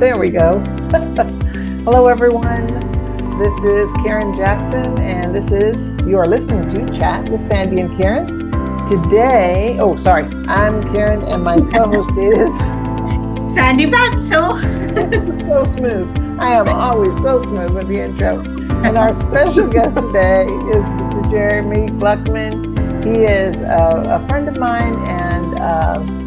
There we go. Hello, everyone. This is Karen Jackson, and you are listening to Chat with Sandy and Karen. Today, I'm Karen, and my co-host is Sandy Batzel. So smooth. I am always so smooth with the intro. And our special guest today is Mr. Jeremie Gluckman. He is a friend of mine and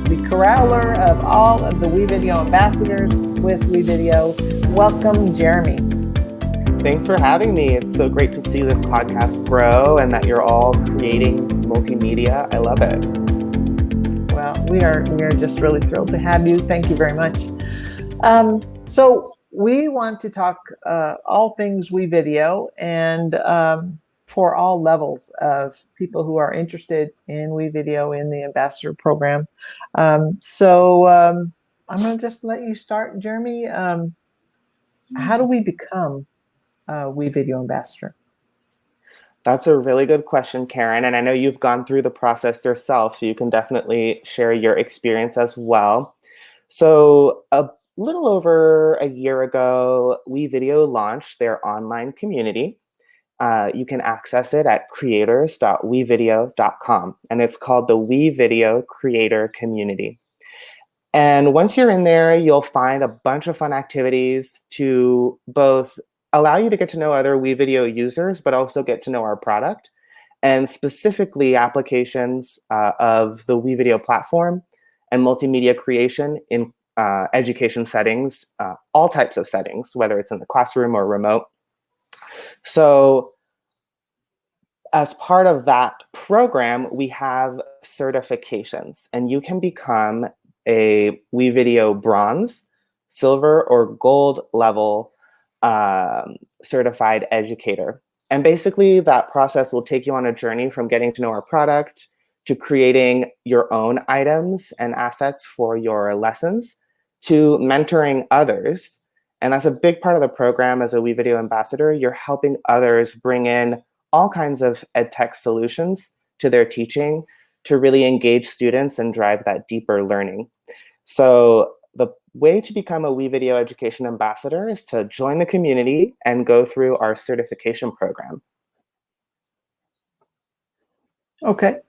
the corraller of all of the WeVideo ambassadors with WeVideo. Welcome, Jeremie. Thanks for having me. It's so great to see this podcast grow and that you're all creating multimedia. I love it. Well, we are just really thrilled to have you. Thank you very much. So we want to talk all things WeVideo and for all levels of people who are interested in WeVideo in the ambassador program. So I'm going to just let you start, Jeremie. How do we become a WeVideo ambassador? That's a really good question, Karen. And I know you've gone through the process yourself, so you can definitely share your experience as well. So a little over a year ago, WeVideo launched their online community. You can access it at creators.wevideo.com, and it's called the WeVideo Creator Community. And once you're in there, you'll find a bunch of fun activities to both allow you to get to know other WeVideo users, but also get to know our product, and specifically applications of the WeVideo platform and multimedia creation in education settings, all types of settings, whether it's in the classroom or remote. So as part of that program, we have certifications, and you can become a WeVideo bronze, silver, or gold level certified educator. And basically that process will take you on a journey from getting to know our product to creating your own items and assets for your lessons to mentoring others. And that's a big part of the program. As a WeVideo ambassador, you're helping others bring in all kinds of edtech solutions to their teaching to really engage students and drive that deeper learning. So the way to become a WeVideo education ambassador is to join the community and go through our certification program. Okay.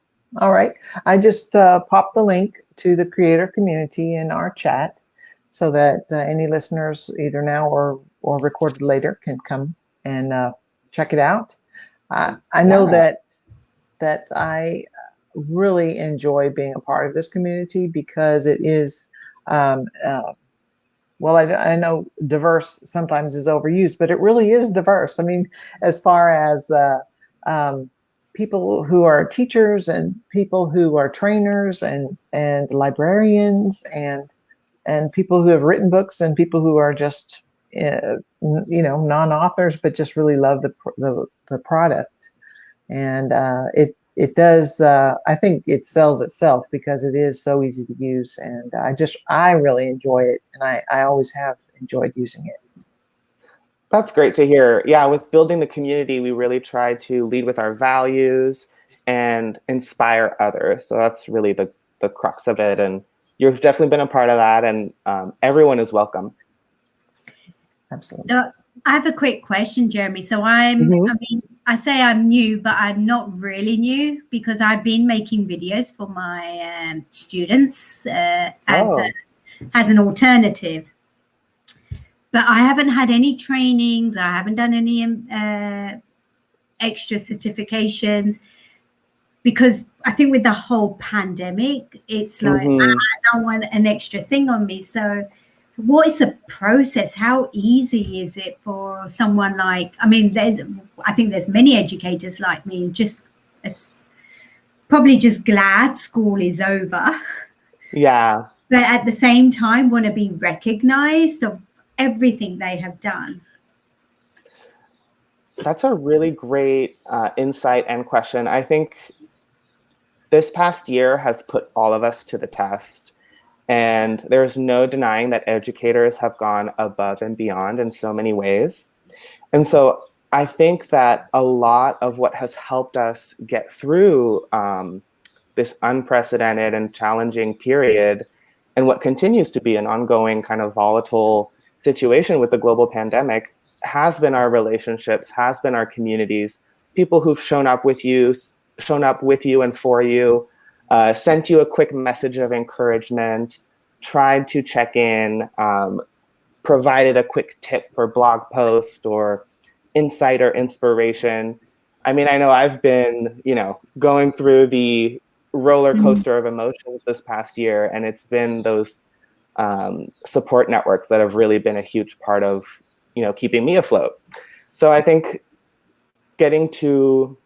All right. I just popped the link to the creator community in our chat so that any listeners either now or recorded later can come and check it out. I know that I really enjoy being a part of this community because it is, well, I know diverse sometimes is overused, but it really is diverse. I mean, as far as people who are teachers and people who are trainers and librarians and people who have written books and people who are just non-authors but just really love the product, and it does. I think it sells itself because it is so easy to use, and I really enjoy it, and I always have enjoyed using it. That's great to hear. Yeah, with building the community, we really try to lead with our values and inspire others. So that's really the crux of it, and you've definitely been a part of that, and everyone is welcome. Absolutely. So I have a quick question, Jeremie. So I say I'm new, but I'm not really new because I've been making videos for my students as an alternative. But I haven't had any trainings. I haven't done any extra certifications because I think with the whole pandemic, it's like I don't want an extra thing on me. So what is the process? How easy is it for someone I think there's many educators like me, probably just glad school is over. Yeah. But at the same time, want to be recognized of everything they have done. That's a really great insight and question. I think this past year has put all of us to the test. And there's no denying that educators have gone above and beyond in so many ways. And so I think that a lot of what has helped us get through this unprecedented and challenging period, and what continues to be an ongoing kind of volatile situation with the global pandemic has been our relationships, has been our communities, people who've shown up with you and for you, sent you a quick message of encouragement, tried to check in, provided a quick tip or blog post or insight or inspiration. I mean, I know I've been, going through the roller coaster of emotions this past year, and it's been those support networks that have really been a huge part of, keeping me afloat. So I think getting to,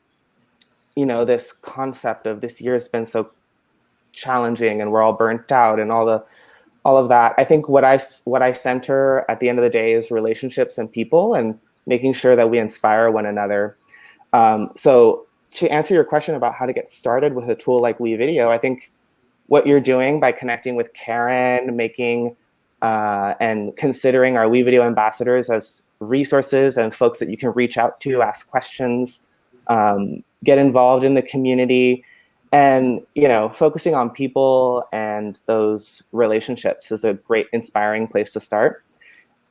this concept of this year has been so challenging and we're all burnt out and all of that. I think what I center at the end of the day is relationships and people and making sure that we inspire one another. So to answer your question about how to get started with a tool like WeVideo, I think what you're doing by connecting with Karen, making and considering our WeVideo ambassadors as resources and folks that you can reach out to, ask questions, get involved in the community, and focusing on people and those relationships is a great inspiring place to start.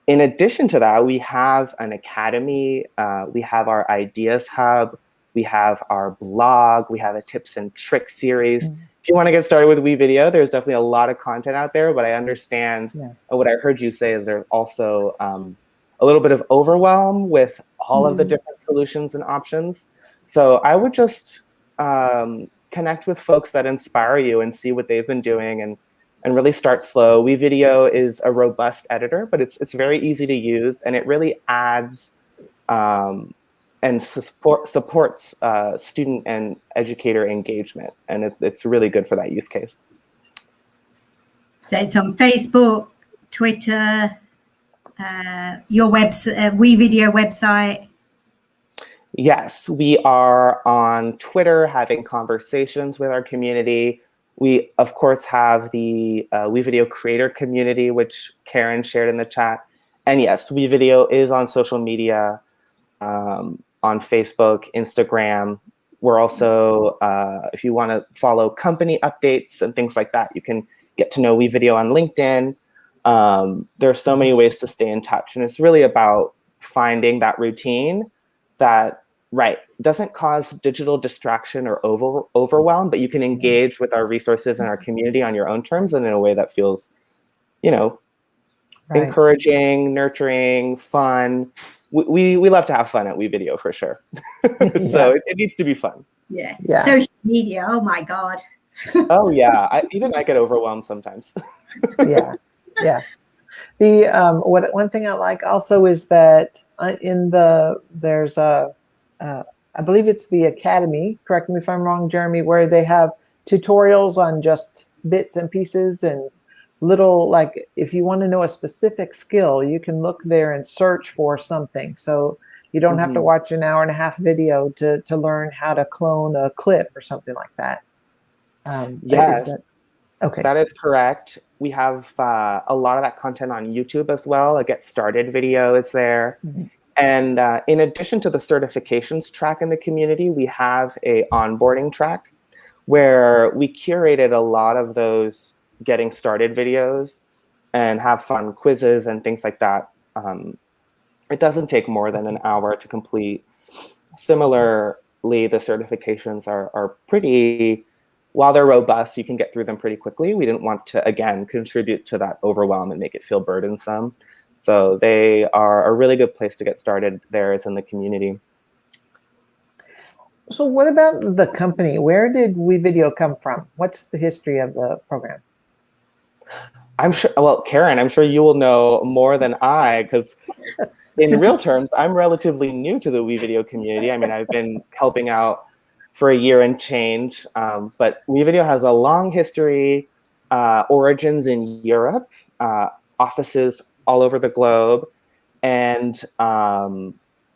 In addition to that, we have an academy, we have our ideas hub, we have our blog, we have a tips and tricks series. If you want to get started with WeVideo, there's definitely a lot of content out there, but I understand what I heard you say is there's also a little bit of overwhelm with all of the different solutions and options. So I would just connect with folks that inspire you and see what they've been doing and really start slow. WeVideo is a robust editor, but it's very easy to use, and it really adds and supports student and educator engagement, and it's really good for that use case. So it's on Facebook, Twitter, your website, WeVideo website. Yes, we are on Twitter having conversations with our community. We, of course, have the WeVideo Creator Community, which Karen shared in the chat. And yes, WeVideo is on social media, on Facebook, Instagram. We're also, if you want to follow company updates and things like that, you can get to know WeVideo on LinkedIn. There are so many ways to stay in touch. And it's really about finding that routine that doesn't cause digital distraction or overwhelm, but you can engage with our resources and our community on your own terms and in a way that feels, encouraging, nurturing, fun. We love to have fun at WeVideo for sure. So it needs to be fun. Yeah. Social media. Oh my God. Oh yeah. I get overwhelmed sometimes. Yeah. The one thing I like also is that there's a I believe it's the Academy, correct me if I'm wrong, Jeremy, where they have tutorials on just bits and pieces and little, like if you want to know a specific skill, you can look there and search for something. So you don't have to watch an 1.5-hour video to learn how to clone a clip or something like that. Yes, okay. That is correct. We have a lot of that content on YouTube as well. A Get Started video is there. And in addition to the certifications track in the community, we have a onboarding track where we curated a lot of those getting started videos and have fun quizzes and things like that. It doesn't take more than an hour to complete. Similarly, the certifications are pretty, while they're robust, you can get through them pretty quickly. We didn't want to, again, contribute to that overwhelm and make it feel burdensome. So they are a really good place to get started. There is in the community. So what about the company? Where did WeVideo come from? What's the history of the program? I'm sure, well, Karen, I'm sure you will know more than I, because in real terms, I'm relatively new to the WeVideo community. I mean, I've been helping out for a year and change, but WeVideo has a long history, origins in Europe, offices all over the globe, and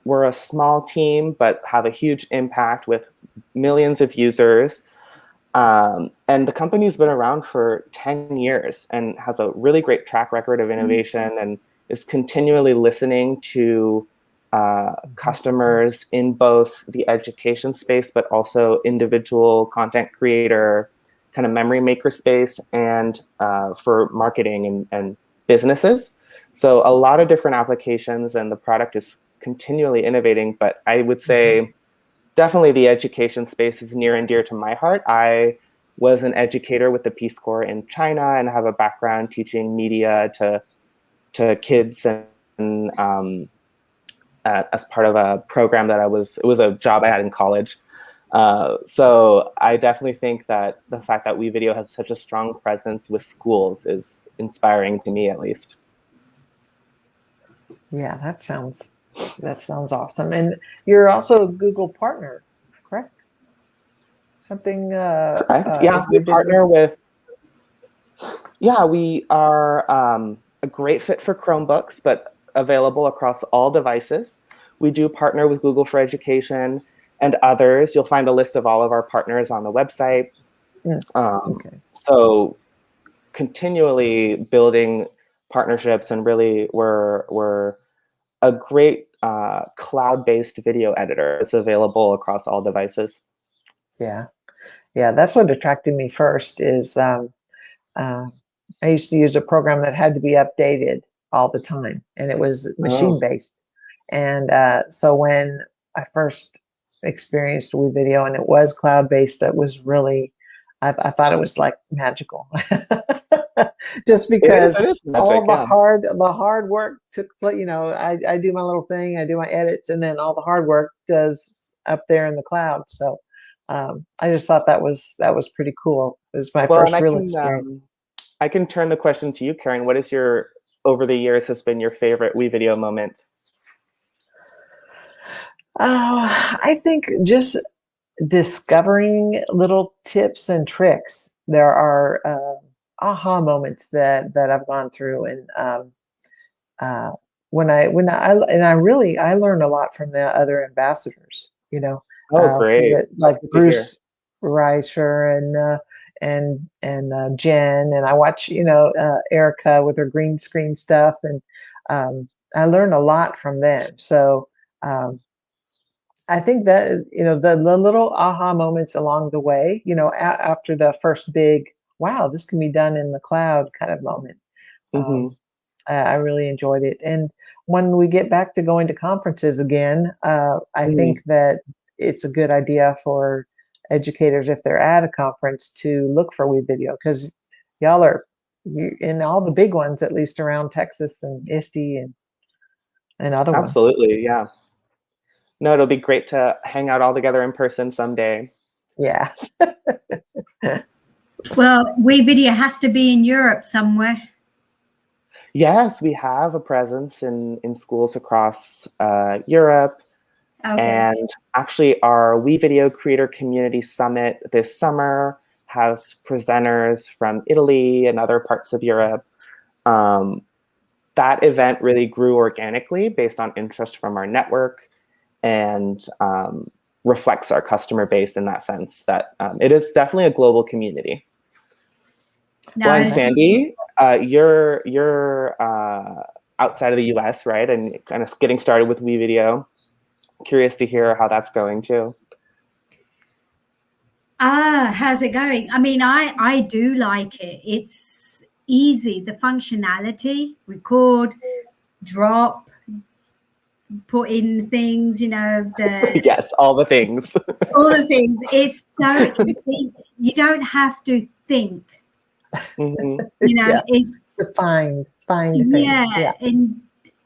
we're a small team, but have a huge impact with millions of users. And the company's been around for 10 years and has a really great track record of innovation and is continually listening to customers in both the education space, but also individual content creator, kind of memory maker space, and for marketing and businesses. So a lot of different applications, and the product is continually innovating. But I would say definitely the education space is near and dear to my heart. I was an educator with the Peace Corps in China and have a background teaching media to kids, and as part of a program that it was a job I had in college. So I definitely think that the fact that WeVideo has such a strong presence with schools is inspiring to me, at least. Yeah, that sounds awesome. And you're also a Google partner, correct? Something. Correct. Yeah, we partner with. Yeah, we are a great fit for Chromebooks, but available across all devices. We do partner with Google for Education and others. You'll find a list of all of our partners on the website. Okay. So continually building partnerships, and really we're a great cloud-based video editor. It's available across all devices. Yeah, that's what attracted me first. Is I used to use a program that had to be updated all the time, and it was machine-based. And so when I first experienced WeVideo and it was cloud-based, it was really, I thought it was like magical. Just because it is magic, all the hard work took place. You know, I do my little thing, I do my edits, and then all the hard work does up there in the cloud. So I just thought that was pretty cool. It was my first real experience. I can turn the question to you, Karen. What is over the years has been your favorite WeVideo moment? I think just discovering little tips and tricks. There are aha moments that I've gone through, and when I learn a lot from the other ambassadors. You know, Great. so like Bruce Reicher and Jen, and I watch Erica with her green screen stuff, and I learn a lot from them. So I think that the little aha moments along the way, after the first big wow, this can be done in the cloud kind of moment. I really enjoyed it. And when we get back to going to conferences again, I think that it's a good idea for educators, if they're at a conference, to look for WeVideo, because y'all are in all the big ones, at least around Texas and ISTE and other ones. Absolutely, yeah. No, it'll be great to hang out all together in person someday. Yeah. Well, WeVideo has to be in Europe somewhere. Yes, we have a presence in schools across Europe. Okay. And actually our WeVideo Creator Community Summit this summer has presenters from Italy and other parts of Europe. That event really grew organically based on interest from our network, and reflects our customer base in that sense, that it is definitely a global community. Well, and Sandy, you're outside of the US, right? And kind of getting started with WeVideo. Curious to hear how that's going too. How's it going? I mean, I do like it. It's easy. The functionality, record, drop, put in things, yes, all the things. All the things. It's so easy. You don't have to think. It's find things. Yeah.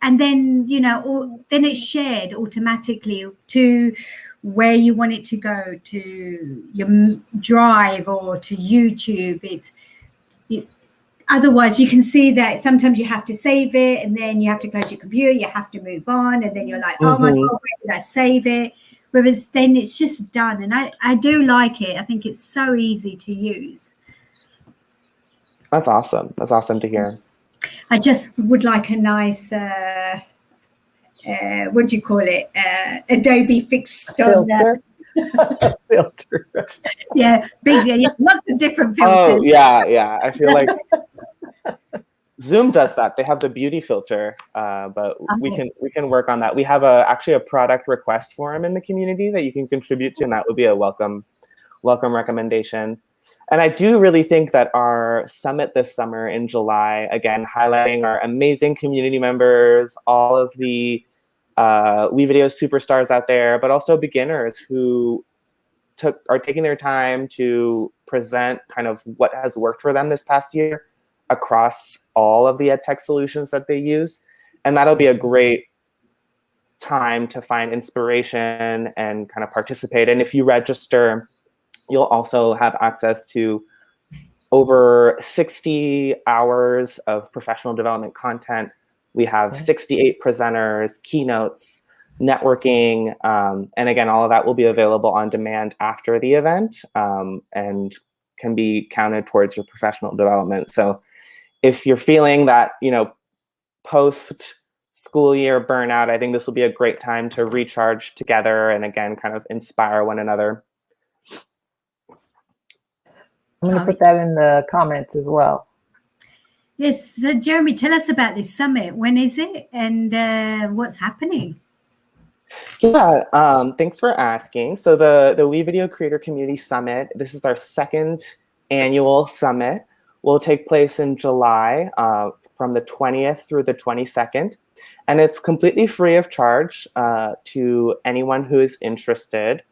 And then then it's shared automatically to where you want it to go, to your Drive or to YouTube. Otherwise you can see that sometimes you have to save it, and then you have to close your computer, you have to move on, and then you're like, oh my God, where did I save it? Whereas then it's just done. And I do like it. I think it's so easy to use. That's awesome. That's awesome to hear. I just would like a nice, what do you call it? Adobe fixed on filter. Filter. Yeah, lots of different filters. Oh, yeah. I feel like Zoom does that. They have the beauty filter, but we can work on that. We have actually a product request forum in the community that you can contribute to, and that would be a welcome recommendation. And I do really think that our summit this summer in July, again, highlighting our amazing community members, all of the WeVideo superstars out there, but also beginners who are taking their time to present kind of what has worked for them this past year across all of the ed tech solutions that they use. And that'll be a great time to find inspiration and kind of participate. And if you register, you'll also have access to over 60 hours of professional development content. We have 68 presenters, keynotes, networking, and again, all of that will be available on demand after the event and can be counted towards your professional development. So if you're feeling that, post school year burnout, I think this will be a great time to recharge together and again, kind of inspire one another. I'm going to put that in the comments as well. Yes, so Jeremy, tell us about this summit. When is it and what's happening? Yeah, thanks for asking. So the WeVideo Creator Community Summit, this is our second annual summit, will take place in July from the 20th through the 22nd. And it's completely free of charge to anyone who is interested.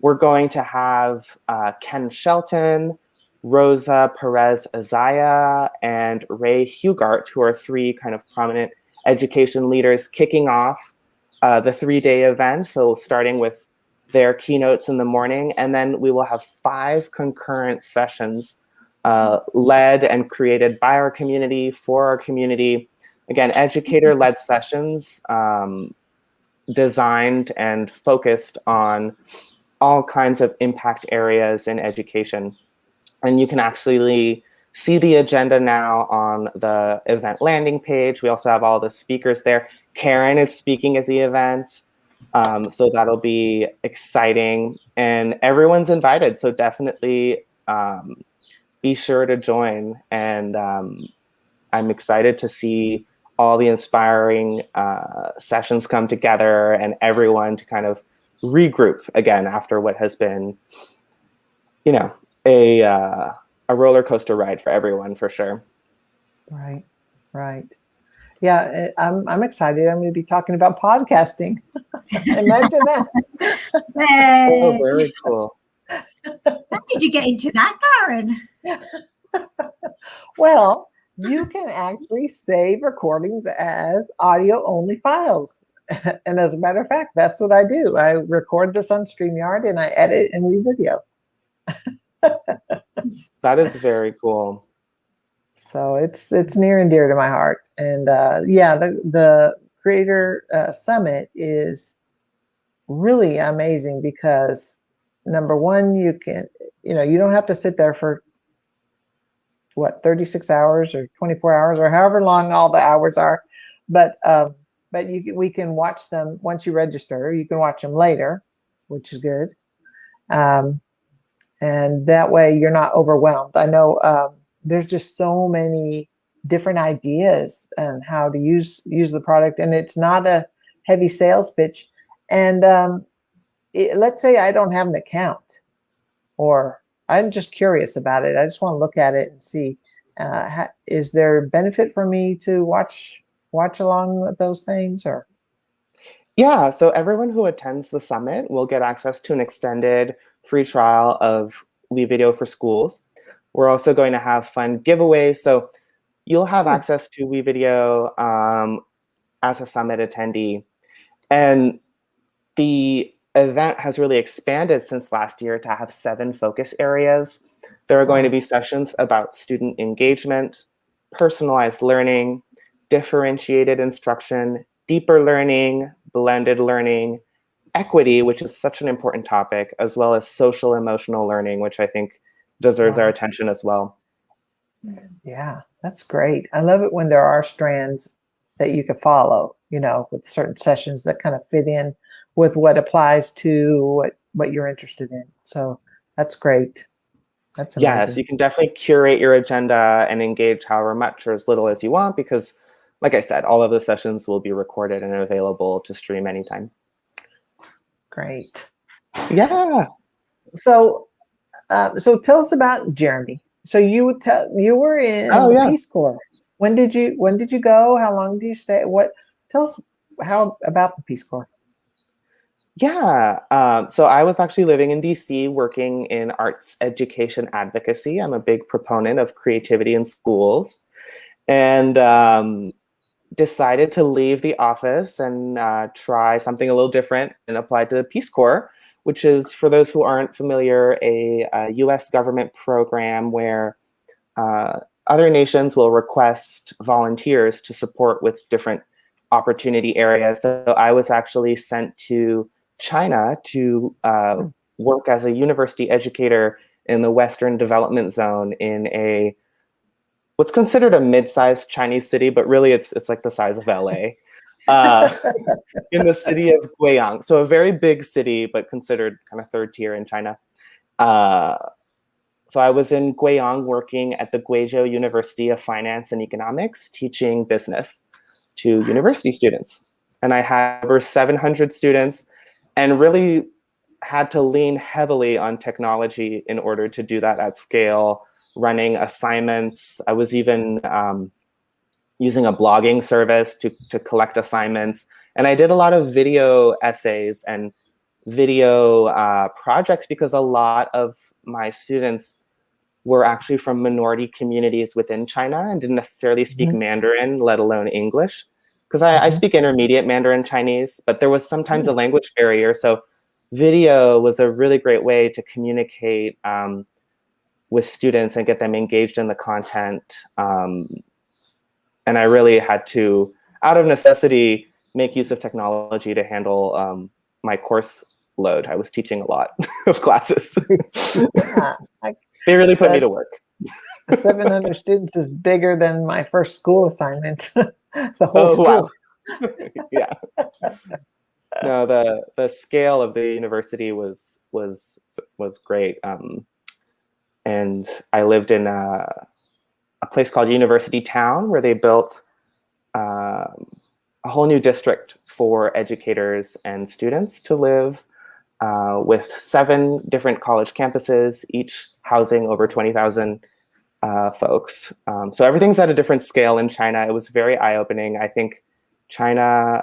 We're going to have Ken Shelton, Rosa Perez Azaya, and Ray Hugart, who are three kind of prominent education leaders kicking off the 3-day event. So starting with their keynotes in the morning, and then we will have 5 concurrent sessions led and created by our community, for our community. Again, educator-led sessions designed and focused on all kinds of impact areas in education. And you can actually see the agenda now on the event landing page. We also have all the speakers there. Karen is speaking at the event, so that'll be exciting. And everyone's invited, so definitely be sure to join. And I'm excited to see all the inspiring sessions come together and everyone to kind of regroup again after what has been, a roller coaster ride for everyone, for sure. Right, right. Yeah, I'm excited. I'm going to be talking about podcasting. Imagine that. Oh, very cool. How did you get into that, Karen? Well, you can actually save recordings as audio-only files. And as a matter of fact, that's what I do. I record this on StreamYard and I edit in WeVideo. That is very cool. So it's near and dear to my heart. And yeah, the Creator Summit is really amazing because number one, you can, you don't have to sit there for 36 hours or 24 hours or however long all the hours are, but we can watch them once you register. You can watch them later, which is good. And that way you're not overwhelmed. I know there's just so many different ideas on how to use the product, and it's not a heavy sales pitch. And let's say I don't have an account, or I'm just curious about it. I just want to look at it and see, is there benefit for me to watch along with those things, or? Yeah, so everyone who attends the summit will get access to an extended free trial of WeVideo for Schools. We're also going to have fun giveaways. So you'll have access to WeVideo as a summit attendee. And the event has really expanded since last year to have 7 focus areas. There are going to be sessions about student engagement, personalized learning, differentiated instruction, deeper learning, blended learning, equity, which is such an important topic, as well as social emotional learning, which I think deserves our attention as well. Yeah, that's great. I love it when there are strands that you can follow, with certain sessions that kind of fit in with what applies to what you're interested in. So that's great. That's amazing. Yes, you can definitely curate your agenda and engage however much or as little as you want, because like I said, all of the sessions will be recorded and available to stream anytime. Great. Yeah. So So tell us about Jeremy. So you were in Oh the yeah. Peace Corps. When did you go? How long did you stay? Tell us how about the Peace Corps? Yeah. So I was actually living in DC working in arts education advocacy. I'm a big proponent of creativity in schools, and decided to leave the office and try something a little different and apply to the Peace Corps, which is, for those who aren't familiar, a US government program where other nations will request volunteers to support with different opportunity areas. So I was actually sent to China to work as a university educator in the Western Development Zone in what's considered a mid-sized Chinese city, but really it's like the size of LA, uh, in the city of Guiyang. So a very big city, but considered kind of third tier in China. Uh, so I was in Guiyang working at the Guizhou University of Finance and Economics, teaching business to university students. And I had over 700 students and really had to lean heavily on technology in order to do that at scale, running assignments. I was even using a blogging service to collect assignments. And I did a lot of video essays and video projects because a lot of my students were actually from minority communities within China and didn't necessarily speak Mandarin, let alone English. Because I speak intermediate Mandarin Chinese, but there was sometimes a language barrier. So video was a really great way to communicate with students and get them engaged in the content. And I really had to, out of necessity, make use of technology to handle my course load. I was teaching a lot of classes. Yeah, They really put me to work. 700 students is bigger than my first school assignment. The whole school. Wow. Yeah. No, the scale of the university was great. And I lived in a place called University Town, where they built a whole new district for educators and students to live, with 7 different college campuses, each housing over 20,000 folks. So everything's at a different scale in China. It was very eye-opening. I think China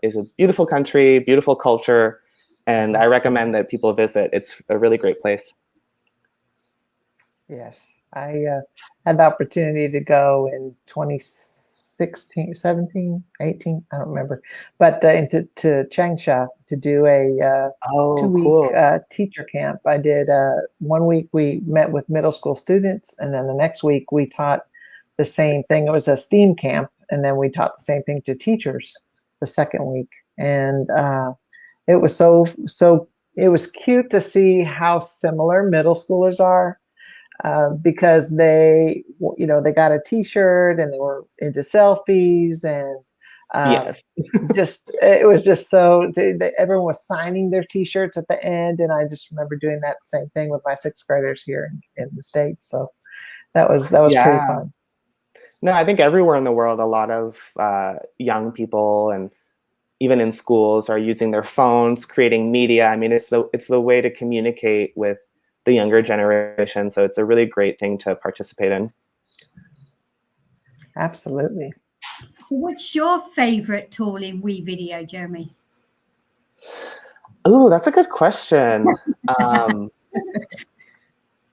is a beautiful country, beautiful culture, and I recommend that people visit. It's a really great place. Yes, I had the opportunity to go in 2016, 17, 18, I don't remember, but to Changsha to do a Oh, 2-week cool. teacher camp. I did 1 week we met with middle school students, and then the next week we taught the same thing. It was a STEAM camp, and then we taught the same thing to teachers the second week, and it was it was cute to see how similar middle schoolers are. Because they got a T-shirt and they were into selfies, and Yes. it was just so everyone was signing their T-shirts at the end, and I just remember doing that same thing with my 6th graders here in the States. So that was pretty Yeah. fun. No, I think everywhere in the world, a lot of young people and even in schools are using their phones, creating media. I mean, it's the way to communicate with the younger generation. So it's a really great thing to participate in. Absolutely. So what's your favorite tool in WeVideo, Jeremy? Oh, that's a good question.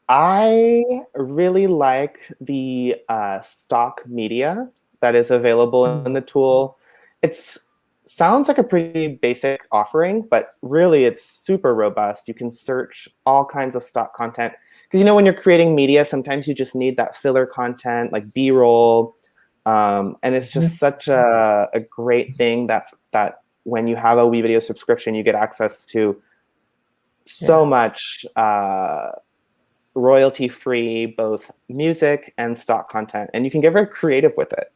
I really like the stock media that is available in the tool. It's sounds like a pretty basic offering, but really it's super robust. You can search all kinds of stock content. Because when you're creating media, sometimes you just need that filler content like B-roll. And it's just such a great thing that when you have a WeVideo subscription, you get access to so much royalty-free, both music and stock content. And you can get very creative with it.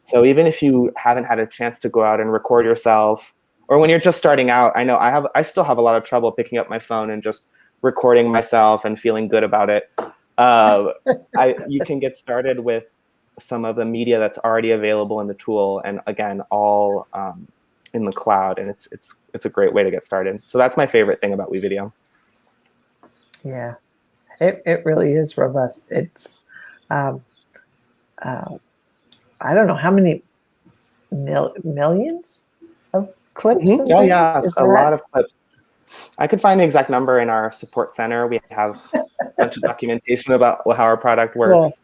So even if you haven't had a chance to go out and record yourself, or when you're just starting out, I know I still have a lot of trouble picking up my phone and just recording myself and feeling good about it. You can get started with some of the media that's already available in the tool, and again, all in the cloud, and it's a great way to get started. So that's my favorite thing about WeVideo. Yeah, it really is robust. It's, um, I don't know how many millions of clips and Oh, things. yes, Is a lot that? of clips. I could find the exact number in our support center. We have a bunch of documentation about how our product Cool. works.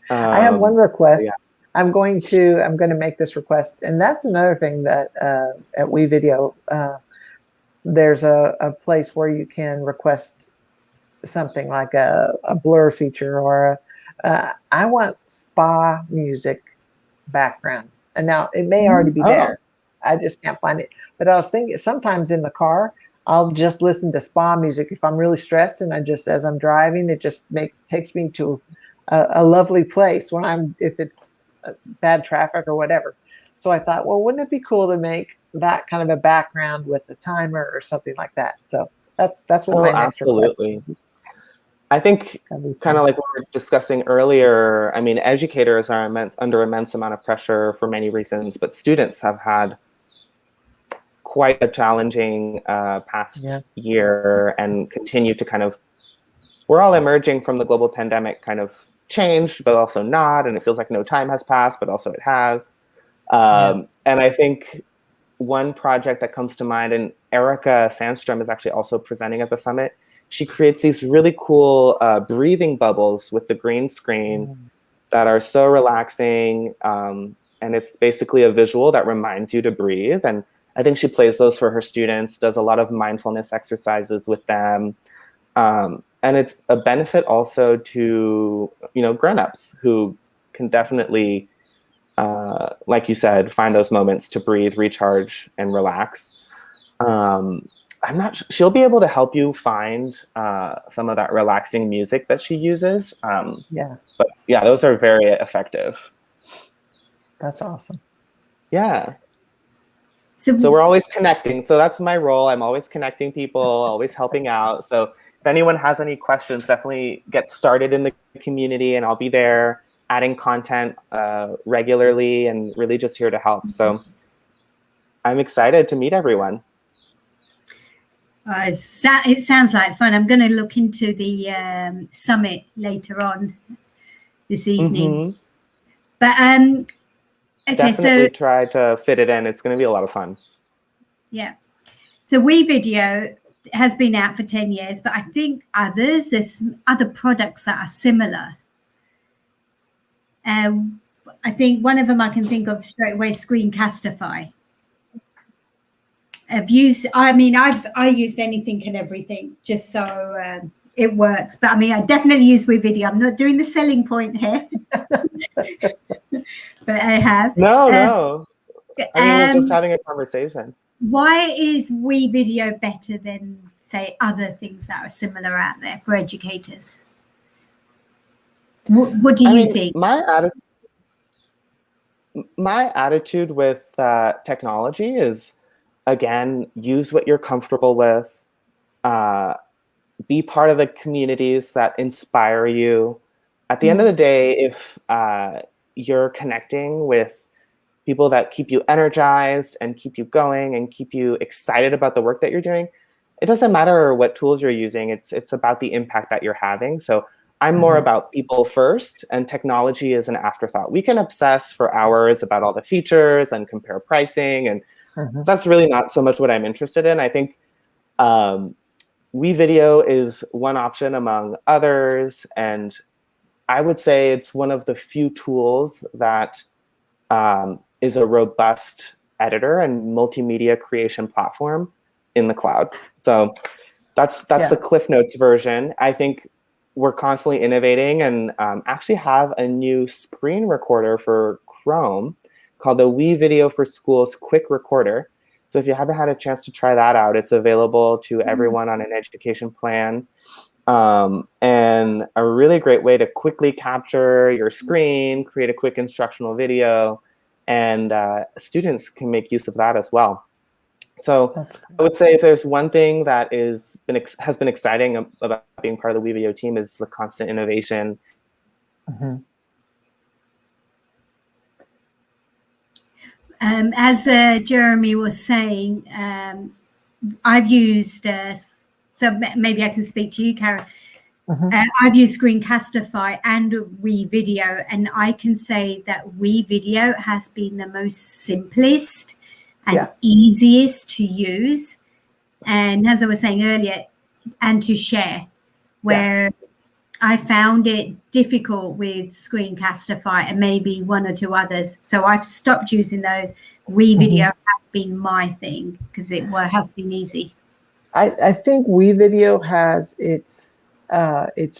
I have one Yeah. request. I'm going to make this request, and that's another thing that at WeVideo, there's a place where you can request something like a blur feature or I want spa music background. And now it may already be Oh, there. I just can't find it. But I was thinking sometimes in the car, I'll just listen to spa music if I'm really stressed, and I just as I'm driving, it just takes me to a lovely place when if it's bad traffic or whatever. So I thought, well, wouldn't it be cool to make that kind of a background with a timer or something like that? So that's what my next request absolutely. would be. I think That'd be kind fun. of like what we were discussing earlier, I mean, educators are under immense amount of pressure for many reasons, but students have had quite a challenging Yeah. past year and continue to kind of, we're all emerging from the global pandemic, kind of changed, but also not. And it feels like no time has passed, but also it has. Yeah. And I think one project that comes to mind, and Erica Sandstrom is actually also presenting at the summit. She creates these really cool breathing bubbles with the green screen Mm. that are so relaxing. And it's basically a visual that reminds you to breathe. And I think she plays those for her students, does a lot of mindfulness exercises with them. And it's a benefit also to, grown-ups who can definitely, like you said, find those moments to breathe, recharge, and relax. I'm not sure. She'll be able to help you find some of that relaxing music that she uses. Yeah. But yeah, those are very effective. That's awesome. Yeah. So So we're always connecting. So that's my role. I'm always connecting people, always helping out. So if anyone has any questions, definitely get started in the community, and I'll be there adding content regularly and really just here to help. So I'm excited to meet everyone. it sounds like fun. I'm going to look into the summit later on this evening. Mm-hmm. But okay, Definitely so try to fit it in. It's going to be a lot of fun. yeah, so WeVideo has been out for 10 years, but I think there's other products that are similar. I think one of them I can think of straight away, Screencastify. I used anything and everything just so it works. But I mean, I definitely use WeVideo. I'm not doing the selling point here, but I have. No. I mean, we're just having a conversation. Why is WeVideo better than, say, other things that are similar out there for educators? What do you think? My attitude with technology is, again, use what you're comfortable with. Be part of the communities that inspire you. At the end of the day, if you're connecting with people that keep you energized and keep you going and keep you excited about the work that you're doing, it doesn't matter what tools you're using. It's about the impact that you're having. So I'm more about people first, and technology is an afterthought. We can obsess for hours about all the features and compare pricing, and that's really not so much what I'm interested in. I think WeVideo is one option among others, and I would say it's one of the few tools that is a robust editor and multimedia creation platform in the cloud. So that's the Cliff Notes version. I think we're constantly innovating, and actually have a new screen recorder for Chrome called the WeVideo for Schools Quick Recorder. So if you haven't had a chance to try that out, it's available to everyone on an education plan. And a really great way to quickly capture your screen, create a quick instructional video, and students can make use of that as well. So I would say if there's one thing that has been exciting about being part of the WeVideo team is the constant innovation. As Jeremie was saying, I've used so maybe I can speak to you, Karen. Mhm. I've used Screencastify and WeVideo, and I can say that WeVideo has been the most simplest and easiest to use. And as I was saying earlier, and to share, where I found it difficult with Screencastify and maybe one or two others. So I've stopped using those. WeVideo has been my thing because it has been easy. I think WeVideo has its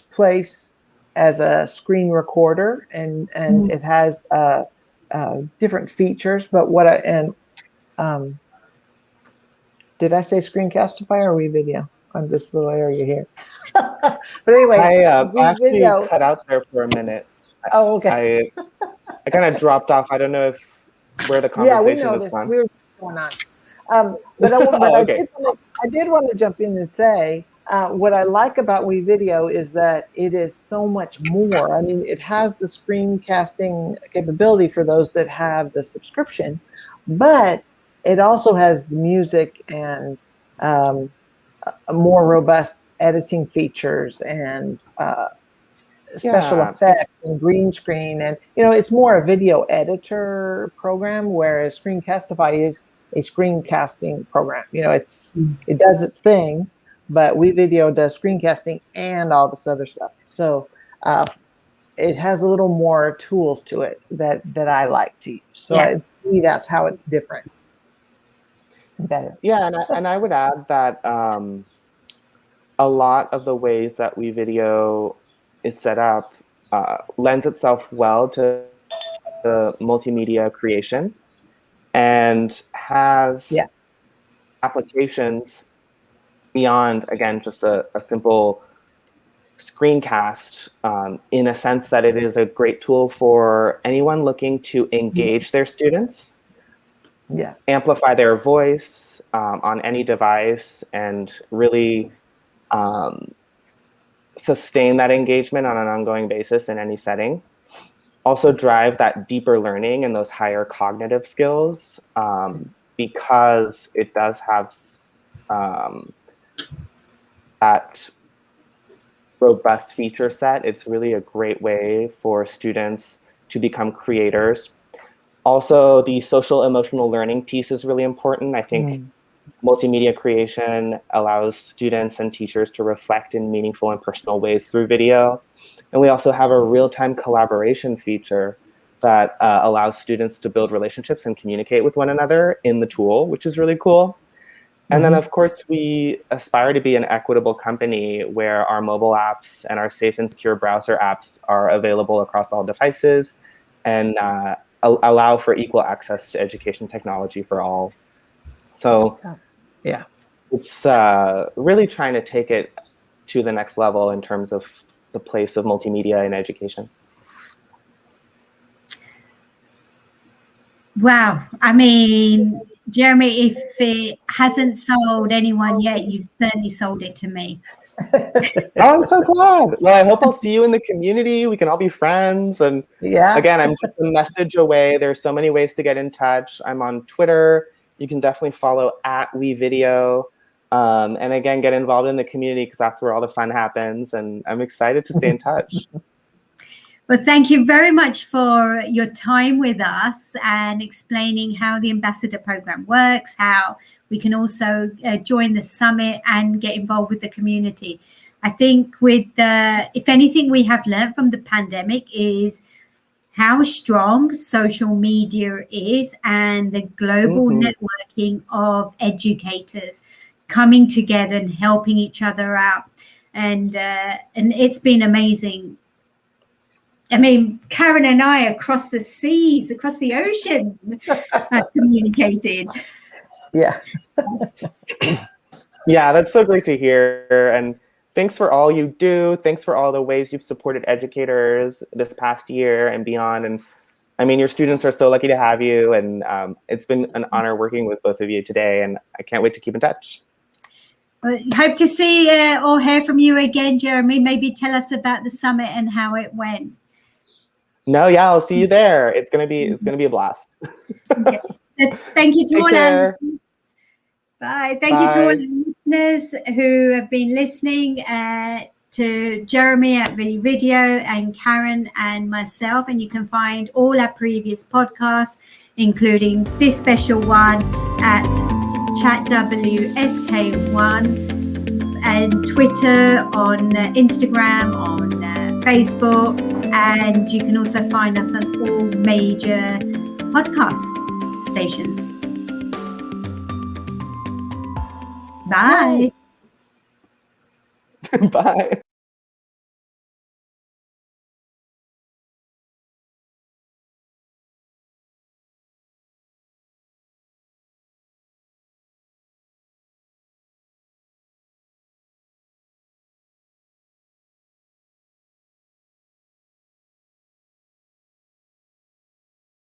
place as a screen recorder, and it has different features. But did I say Screencastify or WeVideo on this little area here? But anyway, I actually WeVideo. cut out there for a minute. Oh, okay. I kind of dropped off. I don't know where the Yeah, we conversation has noticed. gone. We were going on. But Okay. I did want to jump in and say what I like about WeVideo is that it is so much more. I mean, it has the screencasting capability for those that have the subscription, but it also has the music and more robust editing features and special Yeah. effects and green screen. And, it's more a video editor program, whereas Screencastify is a screencasting program. It does its thing, but WeVideo does screencasting and all this other stuff. So it has a little more tools to it that I like to use. So to me, that's how it's different and better. Yeah, and I would add that a lot of the ways that WeVideo is set up lends itself well to the multimedia creation and has applications beyond, again, just a simple screencast, in a sense that it is a great tool for anyone looking to engage their students, amplify their voice on any device, and really sustain that engagement on an ongoing basis in any setting. Also drive that deeper learning and those higher cognitive skills, because it does have that robust feature set. It's really a great way for students to become creators. Also, the social emotional learning piece is really important. I think multimedia creation allows students and teachers to reflect in meaningful and personal ways through video. And we also have a real-time collaboration feature that allows students to build relationships and communicate with one another in the tool, which is really cool. And then, of course, we aspire to be an equitable company where our mobile apps and our safe and secure browser apps are available across all devices and allow for equal access to education technology for all. So it's really trying to take it to the next level in terms of the place of multimedia in education. Wow. I mean, Jeremy, if it hasn't sold anyone yet, you've certainly sold it to me. Oh, I'm so glad. Well, I hope I'll see you in the community. We can all be friends. And again, I'm just a message away. There's so many ways to get in touch. I'm on Twitter. You can definitely follow @WeVideo. And again, get involved in the community because that's where all the fun happens. And I'm excited to stay in touch. Well, thank you very much for your time with us and explaining how the Ambassador Program works, how we can also join the summit and get involved with the community. I think if anything we have learned from the pandemic is how strong social media is and the global networking of educators coming together and helping each other out. And it's been amazing. I mean, Karen and I across the seas, across the ocean, have communicated. Yeah. Yeah, that's so great to hear. And thanks for all you do. Thanks for all the ways you've supported educators this past year and beyond. And I mean, your students are so lucky to have you. And it's been an honor working with both of you today. And I can't wait to keep in touch. Well, hope to see or hear from you again, Jeremy. Maybe tell us about the summit and how it went. No, yeah, I'll see you there. It's gonna be a blast. Okay. Thank you to all our listeners. Bye. Thank you to all the listeners who have been listening, to Jeremie at WeVideo and Karen and myself. And you can find all our previous podcasts, including this special one, at ChatWSK1 and Twitter, on Instagram, on Facebook. And you can also find us on all major podcast stations. Bye. Bye.